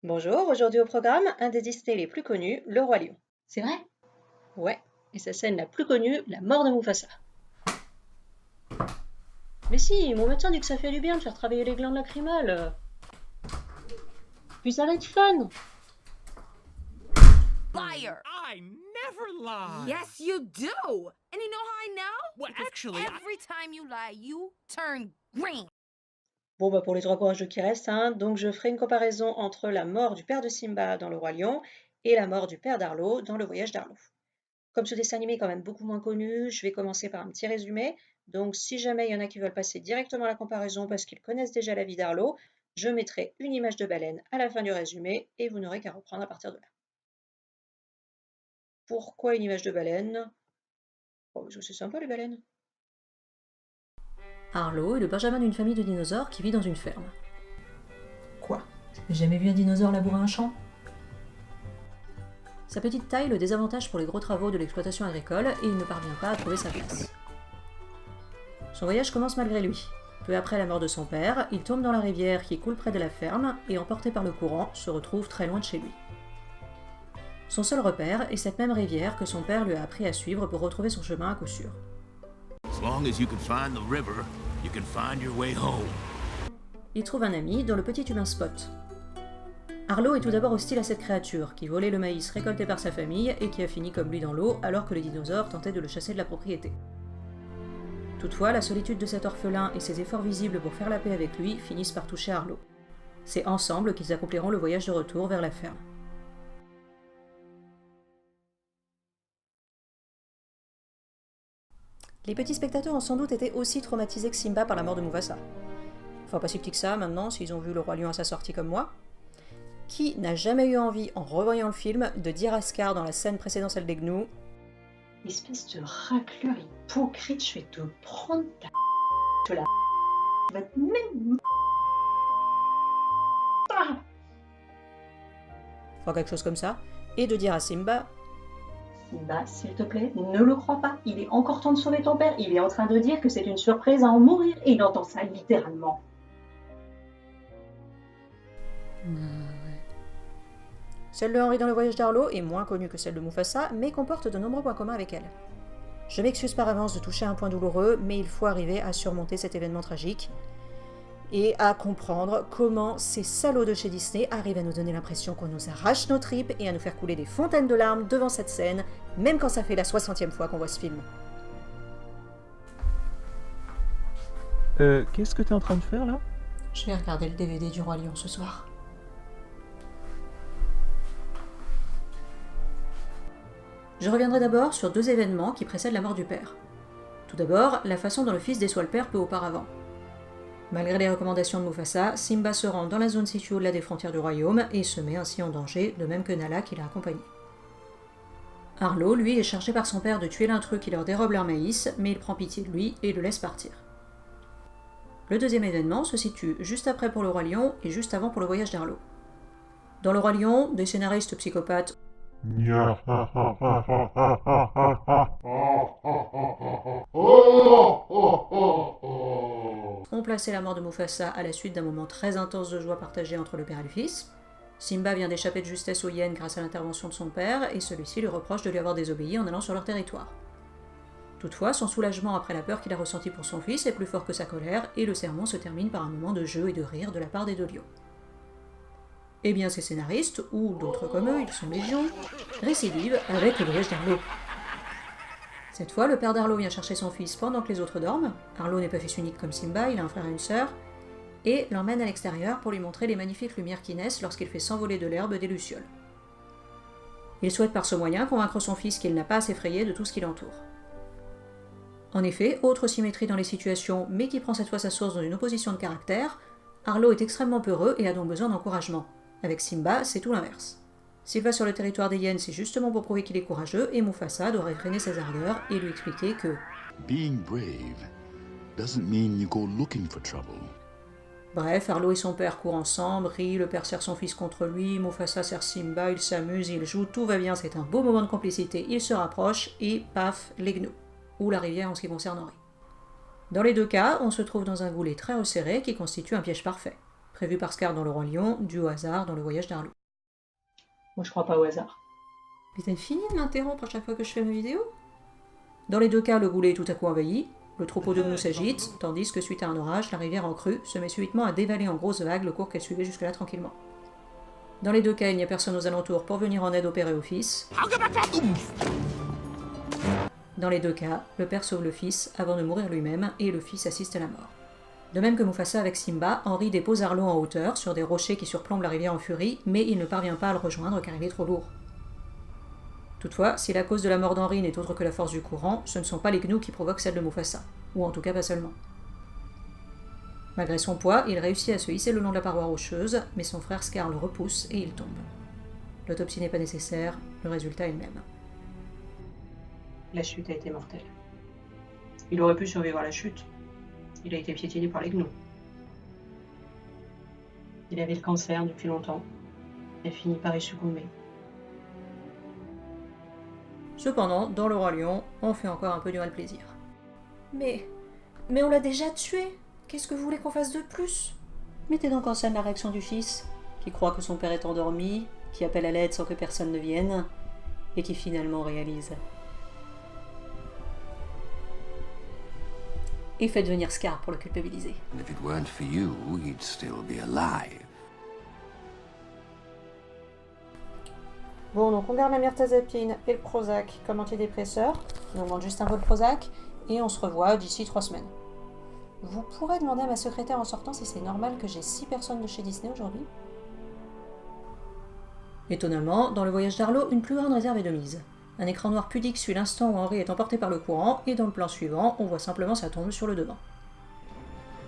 Bonjour, aujourd'hui au programme, un des Disney les plus connus, Le Roi Lion. C'est vrai? Ouais, et sa scène la plus connue, la mort de Mufasa. Mais si, mon médecin dit que ça fait du bien de faire travailler les glandes lacrymales. Puis ça va être fun. Liar! I never lie. Yes, you do! And you know how I know? Well, Because actually, every time you lie, you turn green. Bon, bah pour les 3 courageux qui restent, donc je ferai une comparaison entre la mort du père de Simba dans Le Roi Lion et la mort du père d'Arlo dans Le Voyage d'Arlo. Comme ce dessin animé est quand même beaucoup moins connu, je vais commencer par un petit résumé. Donc si jamais il y en a qui veulent passer directement à la comparaison parce qu'ils connaissent déjà la vie d'Arlo, je mettrai une image de baleine à la fin du résumé et vous n'aurez qu'à reprendre à partir de là. Pourquoi une image de baleine? Oh, parce que c'est sympa les baleines. Arlo est le benjamin d'une famille de dinosaures qui vit dans une ferme. Quoi? J'ai jamais vu un dinosaure labourer un champ? Sa petite taille le désavantage pour les gros travaux de l'exploitation agricole et il ne parvient pas à trouver sa place. Son voyage commence malgré lui. Peu après la mort de son père, il tombe dans la rivière qui coule près de la ferme et, emporté par le courant, se retrouve très loin de chez lui. Son seul repère est cette même rivière que son père lui a appris à suivre pour retrouver son chemin à coup sûr. As long as you can find the river, you can find your way home. Il trouve un ami dans le petit humain Spot. Arlo est tout d'abord hostile à cette créature, qui volait le maïs récolté par sa famille et qui a fini comme lui dans l'eau alors que les dinosaures tentaient de le chasser de la propriété. Toutefois, la solitude de cet orphelin et ses efforts visibles pour faire la paix avec lui finissent par toucher Arlo. C'est ensemble qu'ils accompliront le voyage de retour vers la ferme. Les petits spectateurs ont sans doute été aussi traumatisés que Simba par la mort de Mufasa. Enfin, pas si petit que ça maintenant, s'ils ont vu Le Roi Lion à sa sortie comme moi. Qui n'a jamais eu envie, en revoyant le film, de dire à Scar dans la scène précédant celle des gnous: Espèce de raclure hypocrite, je vais te prendre ta de la va te mettre. Enfin, quelque chose comme ça, et de dire à Simba: Simba, s'il te plaît, ne le crois pas. Il est encore temps de sauver ton père. Il est en train de dire que c'est une surprise à en mourir et il entend ça littéralement. Celle de Henri dans Le Voyage d'Arlo est moins connue que celle de Mufasa, mais comporte de nombreux points communs avec elle. Je m'excuse par avance de toucher un point douloureux, mais il faut arriver à surmonter cet événement tragique et à comprendre comment ces salauds de chez Disney arrivent à nous donner l'impression qu'on nous arrache nos tripes et à nous faire couler des fontaines de larmes devant cette scène, même quand ça fait la 60e fois qu'on voit ce film. Qu'est-ce que t'es en train de faire là? Je vais regarder le DVD du Roi Lion ce soir. Je reviendrai d'abord sur 2 événements qui précèdent la mort du père. Tout d'abord, la façon dont le fils déçoit le père peu auparavant. Malgré les recommandations de Mufasa, Simba se rend dans la zone située au-delà des frontières du royaume et se met ainsi en danger, de même que Nala qui l'a accompagné. Arlo, lui, est chargé par son père de tuer l'intrus qui leur dérobe leur maïs, mais il prend pitié de lui et le laisse partir. Le deuxième événement se situe juste après pour Le Roi Lion et juste avant pour Le Voyage d'Arlo. Dans Le Roi Lion, des scénaristes psychopathes ont placé la mort de Mufasa à la suite d'un moment très intense de joie partagée entre le père et le fils. Simba vient d'échapper de justesse aux hyènes grâce à l'intervention de son père, et celui-ci lui reproche de lui avoir désobéi en allant sur leur territoire. Toutefois, son soulagement après la peur qu'il a ressentie pour son fils est plus fort que sa colère, et le sermon se termine par un moment de jeu et de rire de la part des 2 lions. Eh bien, ces scénaristes, ou d'autres comme eux, ils sont légion, récidivent avec Le Voyage d'Arlo. Cette fois, le père d'Arlo vient chercher son fils pendant que les autres dorment. Arlo n'est pas fils unique comme Simba, il a un frère et une sœur, et l'emmène à l'extérieur pour lui montrer les magnifiques lumières qui naissent lorsqu'il fait s'envoler de l'herbe des lucioles. Il souhaite par ce moyen convaincre son fils qu'il n'a pas à s'effrayer de tout ce qui l'entoure. En effet, autre symétrie dans les situations, mais qui prend cette fois sa source dans une opposition de caractère, Arlo est extrêmement peureux et a donc besoin d'encouragement. Avec Simba, c'est tout l'inverse. S'il va sur le territoire des hyènes, c'est justement pour prouver qu'il est courageux, et Mufasa doit réfréner ses ardeurs et lui expliquer que Being brave doesn't mean you go looking for trouble. Bref, Arlo et son père courent ensemble, rient, le père serre son fils contre lui, Mufasa serre Simba, ils s'amusent, ils jouent, tout va bien, c'est un beau moment de complicité, ils se rapprochent, et paf, les gnous. Ou la rivière en ce qui concerne Henri. Dans les 2 cas, on se trouve dans un goulet très resserré qui constitue un piège parfait. prévu par Scar dans Le Roi Lion, dû au hasard dans Le Voyage d'Arlo. Moi, je crois pas au hasard. Mais t'as fini de m'interrompre à chaque fois que je fais ma vidéo? Dans les deux cas, le goulet est tout à coup envahi, le troupeau de gnous s'agite, tandis que suite à un orage, la rivière en crue se met subitement à dévaler en grosses vagues le cours qu'elle suivait jusque-là tranquillement. Dans les deux cas, il n'y a personne aux alentours pour venir en aide au père et au fils. Dans les deux cas, le père sauve le fils avant de mourir lui-même et le fils assiste à la mort. De même que Mufasa avec Simba, Henri dépose Arlo en hauteur sur des rochers qui surplombent la rivière en furie, mais il ne parvient pas à le rejoindre car il est trop lourd. Toutefois, si la cause de la mort d'Henri n'est autre que la force du courant, ce ne sont pas les gnous qui provoquent celle de Mufasa, ou en tout cas pas seulement. Malgré son poids, il réussit à se hisser le long de la paroi rocheuse, mais son frère Scar le repousse et il tombe. L'autopsie n'est pas nécessaire, le résultat est le même. La chute a été mortelle. Il aurait pu survivre à la chute. Il a été piétiné par les gnous. Il avait le cancer depuis longtemps et finit par y succomber. Cependant, dans Le Roi Lion, on fait encore un peu du mal plaisir. Mais on l'a déjà tué! Qu'est-ce que vous voulez qu'on fasse de plus? Mettez donc en scène la réaction du fils, qui croit que son père est endormi, qui appelle à l'aide sans que personne ne vienne, et qui finalement réalise. Et faites venir Scar pour le culpabiliser. And if it weren't for you, he'd still be alive. Bon, donc on garde la mirtazapine et le Prozac comme antidépresseur. On demande juste un peu de Prozac, et on se revoit d'ici 3 semaines. Vous pourrez demander à ma secrétaire en sortant si c'est normal que j'ai 6 personnes de chez Disney aujourd'hui. Étonnamment, dans Le Voyage d'Arlo, une plus grande réserve est de mise. Un écran noir pudique suit l'instant où Henri est emporté par le courant, et dans le plan suivant, on voit simplement sa tombe sur le devant.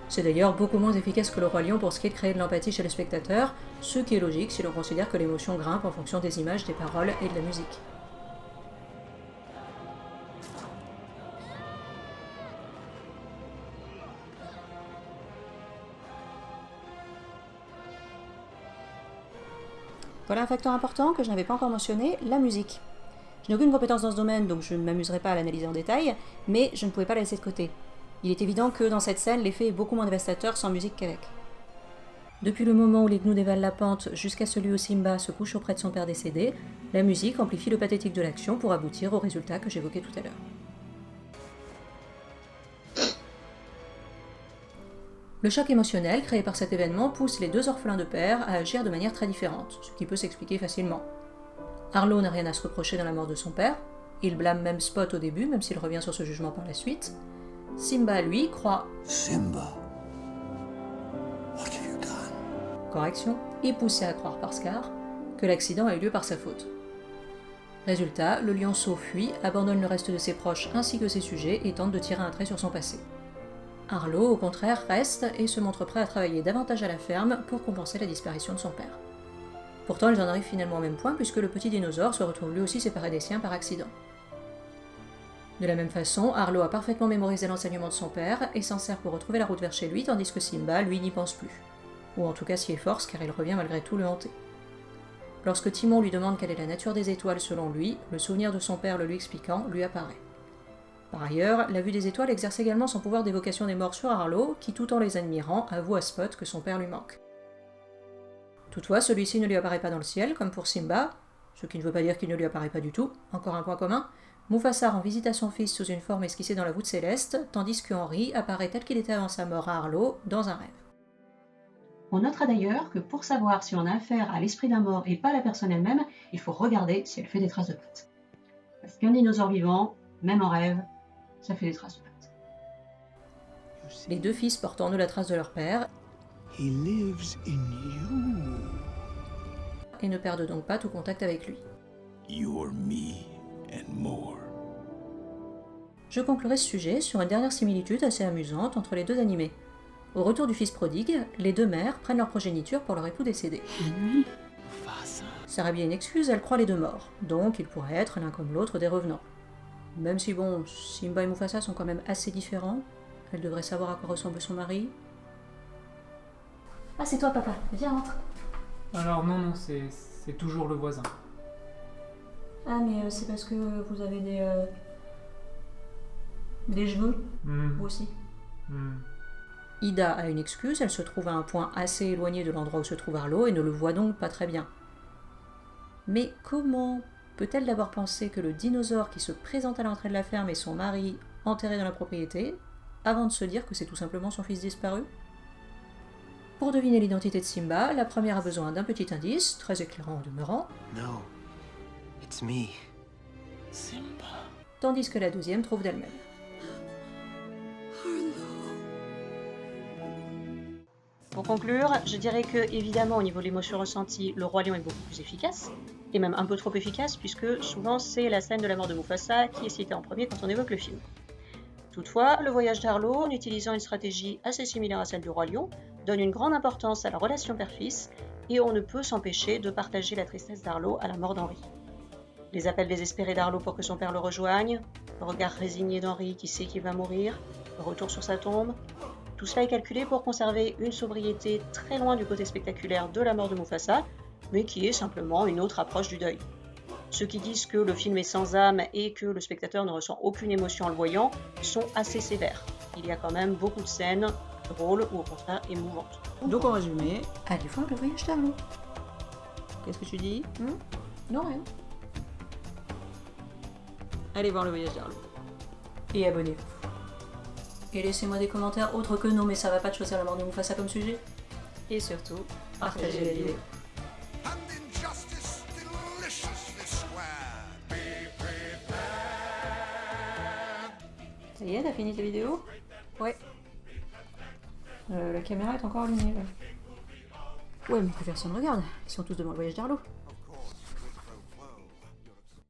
C'est d'ailleurs beaucoup moins efficace que Le Roi Lion pour ce qui est de créer de l'empathie chez le spectateur, ce qui est logique si l'on considère que l'émotion grimpe en fonction des images, des paroles et de la musique. Voilà un facteur important que je n'avais pas encore mentionné, la musique. Je n'ai aucune compétence dans ce domaine, donc je ne m'amuserai pas à l'analyser en détail, mais je ne pouvais pas la laisser de côté. Il est évident que dans cette scène, l'effet est beaucoup moins dévastateur sans musique qu'avec. Depuis le moment où les gnous dévalent la pente jusqu'à celui où Simba se couche auprès de son père décédé, la musique amplifie le pathétique de l'action pour aboutir au résultat que j'évoquais tout à l'heure. Le choc émotionnel créé par cet événement pousse les deux orphelins de père à agir de manière très différente, ce qui peut s'expliquer facilement. Arlo n'a rien à se reprocher dans la mort de son père, il blâme même Spot au début, même s'il revient sur ce jugement par la suite. Simba, lui, croit Simba, what have you done? Correction, est poussé à croire par Scar que l'accident a eu lieu par sa faute. Résultat, le lionceau fuit, abandonne le reste de ses proches ainsi que ses sujets et tente de tirer un trait sur son passé. Arlo, au contraire, reste et se montre prêt à travailler davantage à la ferme pour compenser la disparition de son père. Pourtant, ils en arrivent finalement au même point puisque le petit dinosaure se retrouve lui aussi séparé des siens par accident. De la même façon, Arlo a parfaitement mémorisé l'enseignement de son père et s'en sert pour retrouver la route vers chez lui, tandis que Simba, lui, n'y pense plus. Ou en tout cas s'y efforce car il revient malgré tout le hanter. Lorsque Timon lui demande quelle est la nature des étoiles selon lui, le souvenir de son père le lui expliquant lui apparaît. Par ailleurs, la vue des étoiles exerce également son pouvoir d'évocation des morts sur Arlo, qui tout en les admirant avoue à Spot que son père lui manque. Toutefois, celui-ci ne lui apparaît pas dans le ciel, comme pour Simba, ce qui ne veut pas dire qu'il ne lui apparaît pas du tout, encore un point commun. Mufasa rend visite à son fils sous une forme esquissée dans la voûte céleste, tandis que Henri apparaît tel qu'il était avant sa mort à Arlo, dans un rêve. On notera d'ailleurs que pour savoir si on a affaire à l'esprit d'un mort et pas la personne elle-même, il faut regarder si elle fait des traces de pattes. Parce qu'un dinosaure vivant, même en rêve, ça fait des traces de pattes. Les deux fils portent en eux la trace de leur père, He lives in you. et ne perdent donc pas tout contact avec lui. You're me and more. Je conclurai ce sujet sur une dernière similitude assez amusante entre les deux animés. Au retour du fils prodigue, les deux mères prennent leur progéniture pour leur époux décédé. Sarah bien une excuse, elle croit les deux morts, donc ils pourraient être l'un comme l'autre des revenants. Même si bon, Simba et Mufasa sont quand même assez différents, elle devrait savoir à quoi ressemble son mari. Ah, c'est toi papa, viens entre. Alors non, c'est toujours le voisin. Ah mais c'est parce que vous avez des cheveux, vous aussi. Ida a une excuse, elle se trouve à un point assez éloigné de l'endroit où se trouve Arlo et ne le voit donc pas très bien. Mais comment peut-elle d'abord penser que le dinosaure qui se présente à l'entrée de la ferme est son mari enterré dans la propriété, avant de se dire que c'est tout simplement son fils disparu? Pour deviner l'identité de Simba, la première a besoin d'un petit indice, très éclairant en demeurant, No, it's me, Simba. tandis que la deuxième trouve d'elle-même. Pour conclure, je dirais que, évidemment, au niveau de l'émotion ressentie, le Roi Lion est beaucoup plus efficace, et même un peu trop efficace, puisque souvent c'est la scène de la mort de Mufasa qui est citée en premier quand on évoque le film. Toutefois, le voyage d'Arlo, en utilisant une stratégie assez similaire à celle du Roi Lion, donne une grande importance à la relation père-fils, et on ne peut s'empêcher de partager la tristesse d'Arlo à la mort d'Henri. Les appels désespérés d'Arlo pour que son père le rejoigne, le regard résigné d'Henri qui sait qu'il va mourir, le retour sur sa tombe, tout cela est calculé pour conserver une sobriété très loin du côté spectaculaire de la mort de Mufasa, mais qui est simplement une autre approche du deuil. Ceux qui disent que le film est sans âme et que le spectateur ne ressent aucune émotion en le voyant sont assez sévères. Il y a quand même beaucoup de scènes drôles ou au contraire émouvantes. Donc en résumé, allez voir le voyage d'Arlo. Qu'est-ce que tu dis? Non, rien. Allez voir le voyage d'Arlo. Et abonnez-vous. Et laissez-moi des commentaires autres que non mais ça va pas de choisir la mort de Mufasa comme sujet. Et surtout, partagez la vidéo. And injustice deliciously square. Be prepared. Ça y est, t'as fini ta vidéo? Ouais. La caméra est encore allumée là. Ouais mais plus personne regarde, ils sont tous devant le voyage d'Arlo.